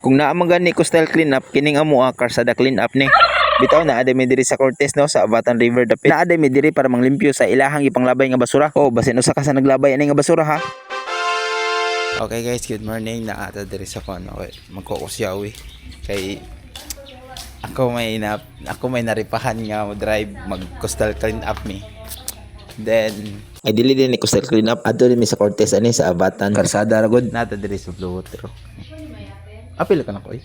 Kung naa man gani coastal clean up kining amo karsada clean up ni. Bitaw na aday mi diri sa Cortez no sa Abatan River dapit. Na aday mi diri para manglimpyo sa ilahang ipanglabay nga basura. Oh, basin usa ka sa naglabay ani nga basura ha. Okay guys, good morning. Naata diri sa kono. Okay, magkukusyawi kay ako may naripahan nga mo drive mag coastal clean up mi. Then ay dili din ni coastal clean up adto din mi sa Cortez ani sa Abatan karsada ra gud. Nata diri sa Blue Water. Apil ka na ko eh.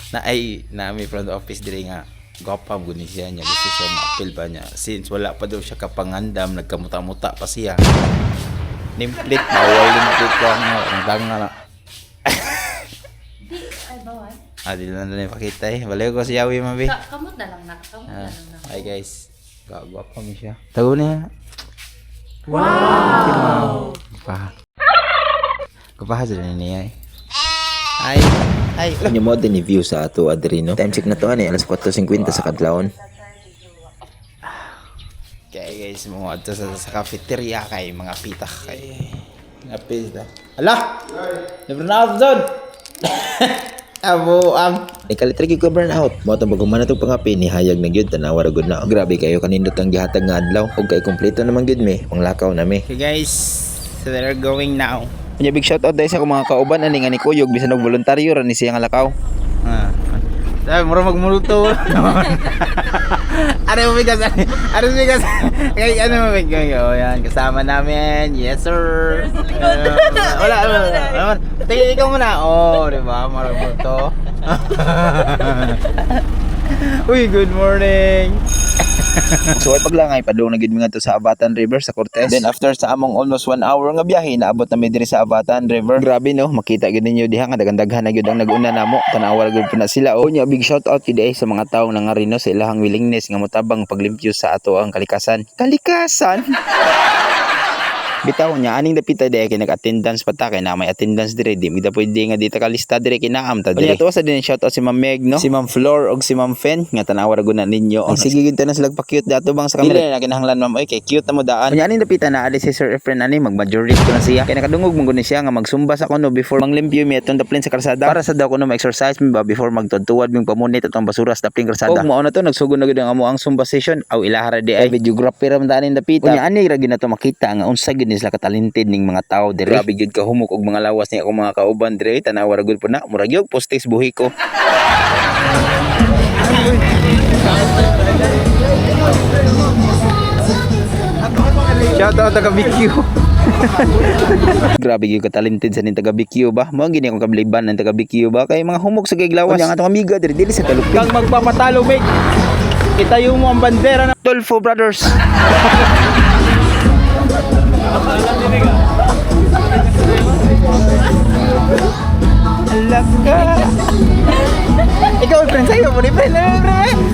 Na ay na may front office diri nga gopam guni siya niya gusto siya ma-appeal ba niya since wala pa daw siya kapangandam nagkamuta-muta pa siya nimplate bawal nimplate ko ang danga na di na pakita eh balik ko si Yawi mabi kamot na lang ay guys gopam siya tago niya wow kapaha sila niya eh ay yung mo din view sa ato adrino time check na to ani alas 4:50 sa kadlawon. Okay guys mo adto sa cafeteria kay mga pita kay apis da ala never na out zone abo ang ikalitrigi ko burn out mo tong bagumana tong pangapi ni hayag na gyud tanawa ra gud na grabe kayo kanindot ang gihatag nga adlaw ug kay kompleto naman gyud mi panglakaw na mi. Okay guys, so we're going now. Kanya big shout out dahil sa mga kauban ani nga ni Kuyog bisan og voluntaryo ra ni siya nga lakaw. Sabi mura magmuluto. Ano mo bigas? Kay ano mo bigas? Yan kasama namin. Yes sir. Wala. Tingin ikaw muna. Oh, di ba? Mura magmuluto. Uy, good morning. So ay paglangay padung na gid mi ngadto sa Abatan River sa Cortez. Then after sa among almost 1 hour nga biyahe naabot na mi diri sa Abatan River. Grabe no, makita gid ninyo diha nga daghan-daghan na gyud ang nag-una namo. Tanawa gid na sila. O nya big shout out kid sa mga tawo nga rino sa ilahang willingness nga motabang paglimpyo sa ato ang kalikasan. Kalikasan. Bitaw niya aning dapita di kay nag-attendance pa ta kay na may attendance dire di mi da pwede nga dita kalista dire kinaam ta dire. Tuwa sa din shout out si Ma'am Meg no, si Ma'am Flor og si Ma'am Fen nga tanawa ra guna ninyo. Ang sige gid tanan sila pa-cute dato bang sa camera na kinahanglan ma'am oy kay cute na mo daan. Nya aning dapita na ali si Sir Efren ani mag-majorist ko na siya. Kay nakadungog mong guni siya nga magsumba sa kuno before manglimpyo mi atong daplin sa kalsada. Para sa daw kuno ma-exercise mi ba before magtutuwad ming pamunit atong basura sa daplin kalsada. Og mao na to nagsugod na gid ang amo ang sumba session aw ilahara di ay videographer man danin dapita. Nya ani ra gid na to makita nga unsa gid sila katalented ning mga tao diri. Grabe gyud ka humok og mga lawas ni ako mga kauban diri tanawa ra gud po na murag gyud postes buhi ko. Shout out taga BQ. Grabe gyud ka talented sa ning taga BQ ba? Mao gini akong kabliban ng taga BQ ba kay mga humok sa giglawas. Unya nga atong amiga diri sa talupig. Kang magpapatalo make. Itayo mo ang bandera ng Tulfo Brothers. Alaka. Ikaw friend sayo mo ni friend.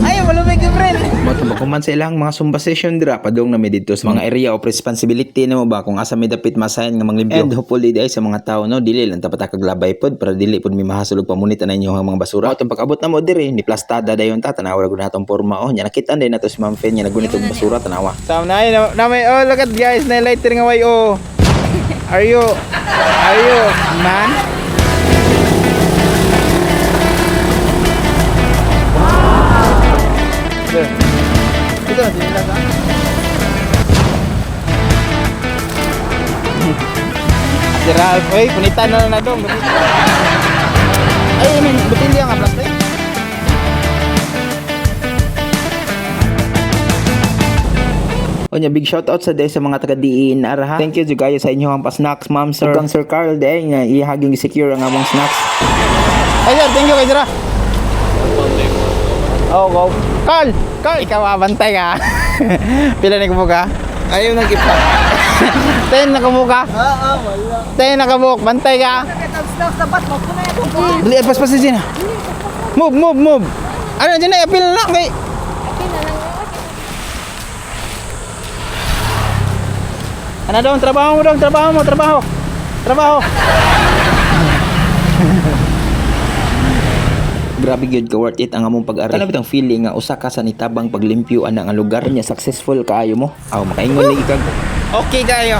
Ayo malumig yung friend. Matumakuman sa ilang mga sumba session dira padung na mi dito sa mga area of responsibility nimo ba kung asa mi dapit masayan nga manglimpyo. And hopefully di ay sa mga tao no dili lang tapat kaglabay pod para dili pod mi mahasulog pamunit na inyo ang mga basura. Atong pag-abot na mo diri ni plastada dayon ta tanawa ra gud natong porma oh nya nakita din nato si Ma'am Fen nga nagunit og basura tanawa. Sa na may oh look at guys na lighter nga way oh. Are you man? Ito na sila ka? Si Ralph, oy, punitan na dong. Ay, butin dia nga plastic. Onya big shout out sa day sa mga taga diin ara ha. Thank you jugayo sa inyo ang pa-snacks ma'am sir. Ug Sir Carl day nga ihaging secure ang among snacks. Ay sir, thank you kay sir. Oh, go. Carl, ikaw abantay ka. Pila ni kumuka? Ayaw nang ipa. 10 na kumuka? Wala. 10 na kabuk, bantay ka. Dili pas-pas din. Move. Ano diyan na apil na kay. Ano daw trabaho. Grabe gyud ka worth it ang among pag-ari. Kana bitang feeling nga usa ka sa nitabang paglimpyo ana nga lugar nya successful kaayo mo. Aw makaingon lagi kag. Okay kayo.